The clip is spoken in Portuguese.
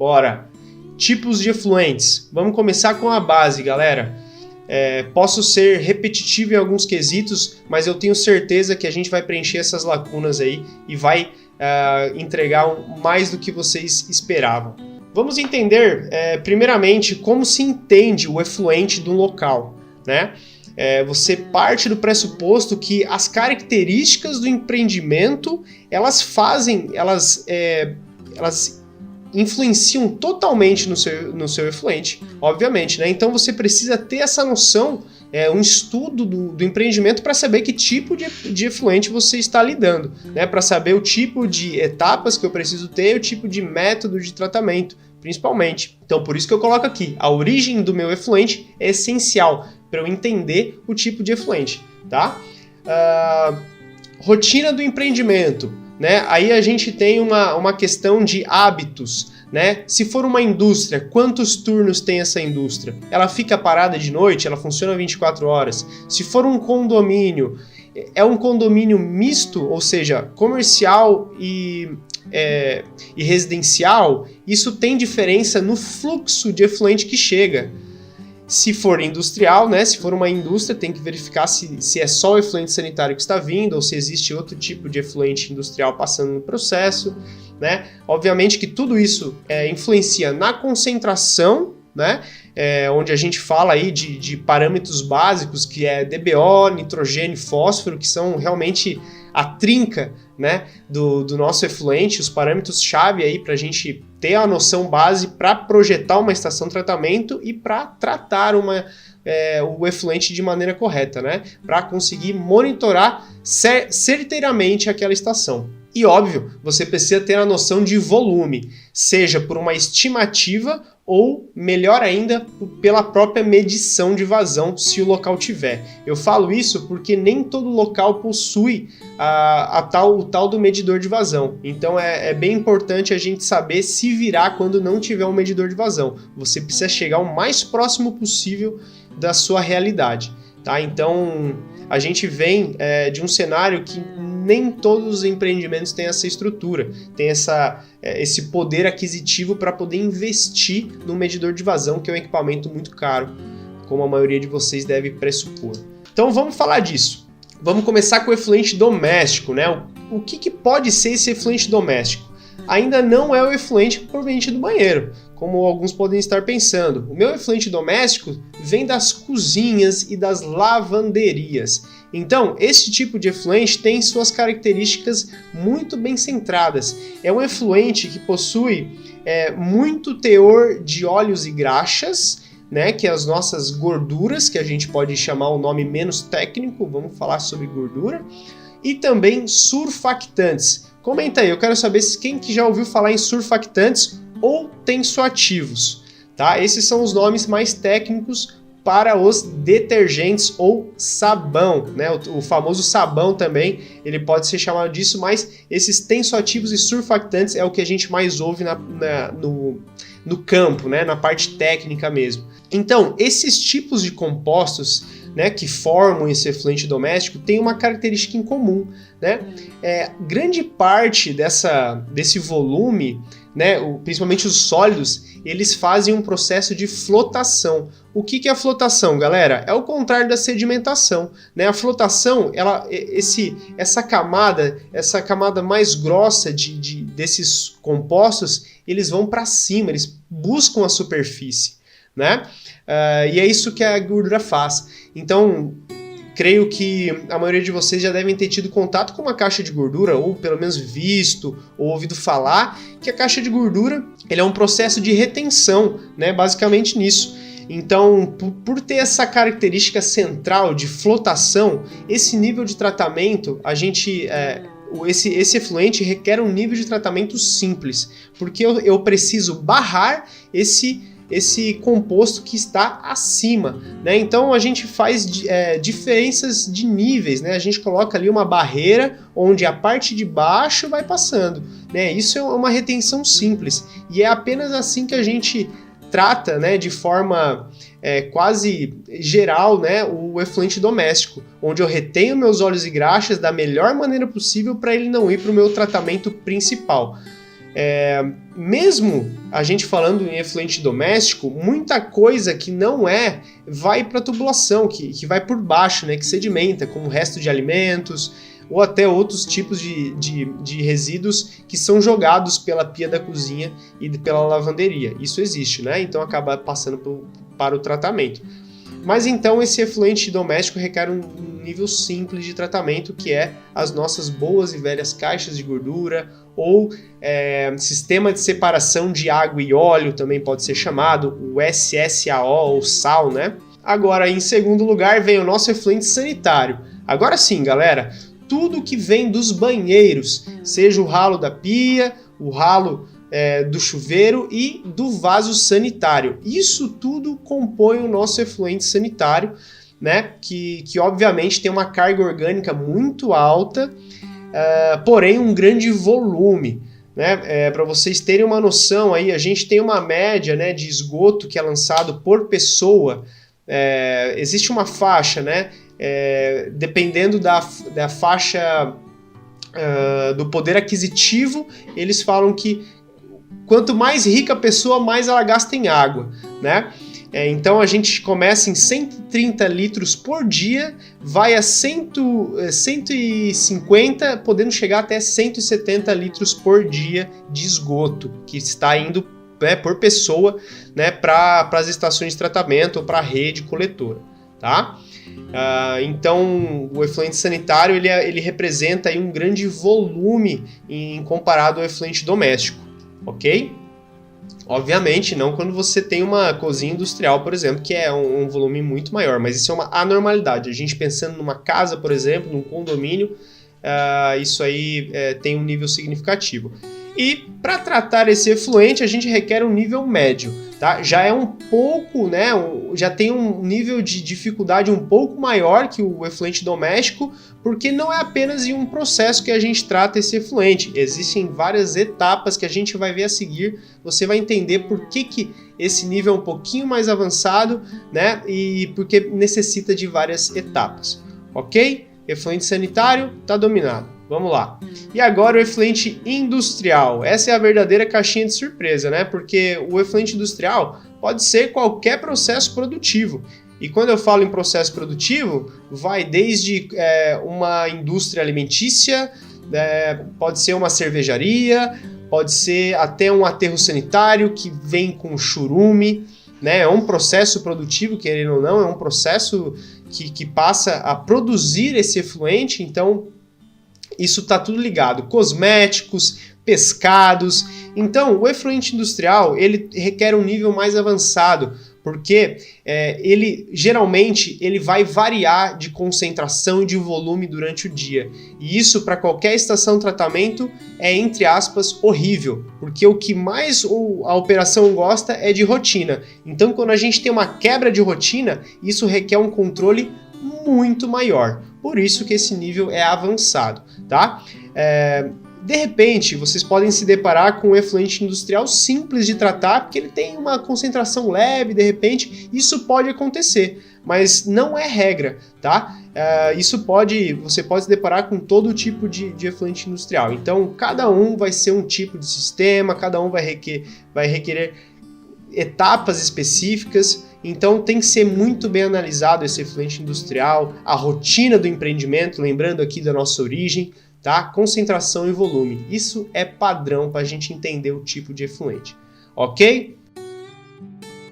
Bora! Tipos de efluentes. Vamos começar com a base, galera. Posso ser repetitivo em alguns quesitos, mas eu tenho certeza que a gente vai preencher essas lacunas aí e vai entregar mais do que vocês esperavam. Vamos entender, primeiramente, como se entende o efluente do local, né? Você parte do pressuposto que as características do empreendimento, elas influenciam totalmente no seu efluente, obviamente, né? Então você precisa ter essa noção, um estudo do empreendimento para saber que tipo de efluente você está lidando, né? Para saber o tipo de etapas que eu preciso ter, o tipo de método de tratamento, principalmente. Então por isso que eu coloco aqui, a origem do meu efluente é essencial para eu entender o tipo de efluente, tá? Rotina do empreendimento, né? Aí a gente tem uma questão de hábitos, né? Se for uma indústria, quantos turnos tem essa indústria? Ela fica parada de noite? Ela funciona 24 horas? Se for um condomínio, é um condomínio misto, ou seja, comercial e residencial? Isso tem diferença no fluxo de efluente que chega. Se for industrial, né? Se for uma indústria, tem que verificar se é só o efluente sanitário que está vindo ou se existe outro tipo de efluente industrial passando no processo, né? Obviamente que tudo isso influencia na concentração, né? Onde a gente fala aí de parâmetros básicos, que é DBO, nitrogênio e fósforo, que são realmente a trinca, né, do nosso efluente, os parâmetros-chave aí para a gente ter a noção base para projetar uma estação de tratamento e para tratar o efluente de maneira correta, né, para conseguir monitorar certeiramente aquela estação. E óbvio, você precisa ter a noção de volume, seja por uma estimativa ou, melhor ainda, pela própria medição de vazão, se o local tiver. Eu falo isso porque nem todo local possui o tal do medidor de vazão. Então é bem importante a gente saber se virar quando não tiver um medidor de vazão. Você precisa chegar o mais próximo possível da sua realidade, tá? Então a gente vem de um cenário que nem todos os empreendimentos têm essa estrutura, tem esse poder aquisitivo para poder investir no medidor de vazão, que é um equipamento muito caro, como a maioria de vocês deve pressupor. Então vamos falar disso. Vamos começar com o efluente doméstico, né? O que pode ser esse efluente doméstico? Ainda não é o efluente proveniente do banheiro, como alguns podem estar pensando. O meu efluente doméstico vem das cozinhas e das lavanderias. Então, esse tipo de efluente tem suas características muito bem centradas. É um efluente que possui muito teor de óleos e graxas, né, que é as nossas gorduras, que a gente pode chamar o nome menos técnico, vamos falar sobre gordura, e também surfactantes. Comenta aí, eu quero saber quem que já ouviu falar em surfactantes ou tensoativos, tá? Esses são os nomes mais técnicos para os detergentes ou sabão, né? O famoso sabão também, ele pode ser chamado disso, mas esses tensoativos e surfactantes é o que a gente mais ouve no campo, né? Na parte técnica mesmo. Então, esses tipos de compostos, né, que formam esse efluente doméstico têm uma característica em comum, né? Grande parte desse volume, né, principalmente os sólidos, eles fazem um processo de flotação. O que é a flotação, galera? É o contrário da sedimentação, né? A flotação, essa camada mais grossa desses compostos, eles vão para cima, eles buscam a superfície, né? E é isso que a gordura faz. Então, creio que a maioria de vocês já devem ter tido contato com uma caixa de gordura, ou pelo menos visto ou ouvido falar que a caixa de gordura ele é um processo de retenção, né? Basicamente nisso. Então, por ter essa característica central de flotação, esse nível de tratamento, esse efluente requer um nível de tratamento simples, porque eu preciso barrar esse composto que está acima, né? Então a gente faz diferenças de níveis, né? A gente coloca ali uma barreira onde a parte de baixo vai passando, né? Isso é uma retenção simples e é apenas assim que a gente trata, né, de forma quase geral, né, o efluente doméstico, onde eu retenho meus óleos e graxas da melhor maneira possível para ele não ir para o meu tratamento principal. Mesmo a gente falando em efluente doméstico, muita coisa que não vai para a tubulação, que vai por baixo, né, que sedimenta, como o resto de alimentos, ou até outros tipos de resíduos que são jogados pela pia da cozinha e pela lavanderia. Isso existe, né? Então acaba passando para o tratamento. Mas então esse efluente doméstico requer um nível simples de tratamento, que é as nossas boas e velhas caixas de gordura, ou sistema de separação de água e óleo, também pode ser chamado, o SSAO, ou SAO, né? Agora, em segundo lugar, vem o nosso efluente sanitário. Agora sim, galera, tudo que vem dos banheiros, seja o ralo da pia, o ralo do chuveiro e do vaso sanitário. Isso tudo compõe o nosso efluente sanitário, né? Que obviamente tem uma carga orgânica muito alta, porém um grande volume. Né? Para vocês terem uma noção, aí, a gente tem uma média, né, de esgoto que é lançado por pessoa. Existe uma faixa, né? Dependendo da faixa do poder aquisitivo, eles falam que quanto mais rica a pessoa, mais ela gasta em água, né? Então a gente começa em 130 litros por dia, vai a 150, podendo chegar até 170 litros por dia de esgoto, que está indo, né, por pessoa, né, para as estações de tratamento ou para a rede coletora, tá? Então o efluente sanitário ele representa aí um grande volume comparado ao efluente doméstico, ok? Obviamente não quando você tem uma cozinha industrial, por exemplo, que é um volume muito maior, mas isso é uma anormalidade. A gente pensando numa casa, por exemplo, num condomínio, isso aí tem um nível significativo. E para tratar esse efluente a gente requer um nível médio, tá? Já é um pouco, né? Já tem um nível de dificuldade um pouco maior que o efluente doméstico, porque não é apenas em um processo que a gente trata esse efluente. Existem várias etapas que a gente vai ver a seguir. Você vai entender por que esse nível é um pouquinho mais avançado, né? E porque necessita de várias etapas, ok? Efluente sanitário está dominado. Vamos lá. E agora o efluente industrial. Essa é a verdadeira caixinha de surpresa, né? Porque o efluente industrial pode ser qualquer processo produtivo. E quando eu falo em processo produtivo, vai desde uma indústria alimentícia, pode ser uma cervejaria, pode ser até um aterro sanitário que vem com churume, né? É um processo produtivo, querendo ou não, é um processo que passa a produzir esse efluente, então isso está tudo ligado. Cosméticos, pescados. Então, o efluente industrial ele requer um nível mais avançado, porque ele geralmente ele vai variar de concentração e de volume durante o dia. E isso, para qualquer estação de tratamento, é, entre aspas, horrível, porque o que mais a operação gosta é de rotina. Então, quando a gente tem uma quebra de rotina, isso requer um controle muito maior. Por isso que esse nível é avançado, tá? De repente, vocês podem se deparar com um efluente industrial simples de tratar, porque ele tem uma concentração leve, de repente, isso pode acontecer, mas não é regra, tá? Você pode se deparar com todo tipo de efluente industrial. Então, cada um vai ser um tipo de sistema, cada um vai requerer etapas específicas. Então tem que ser muito bem analisado esse efluente industrial, a rotina do empreendimento, lembrando aqui da nossa origem, tá? Concentração e volume. Isso é padrão para a gente entender o tipo de efluente, ok?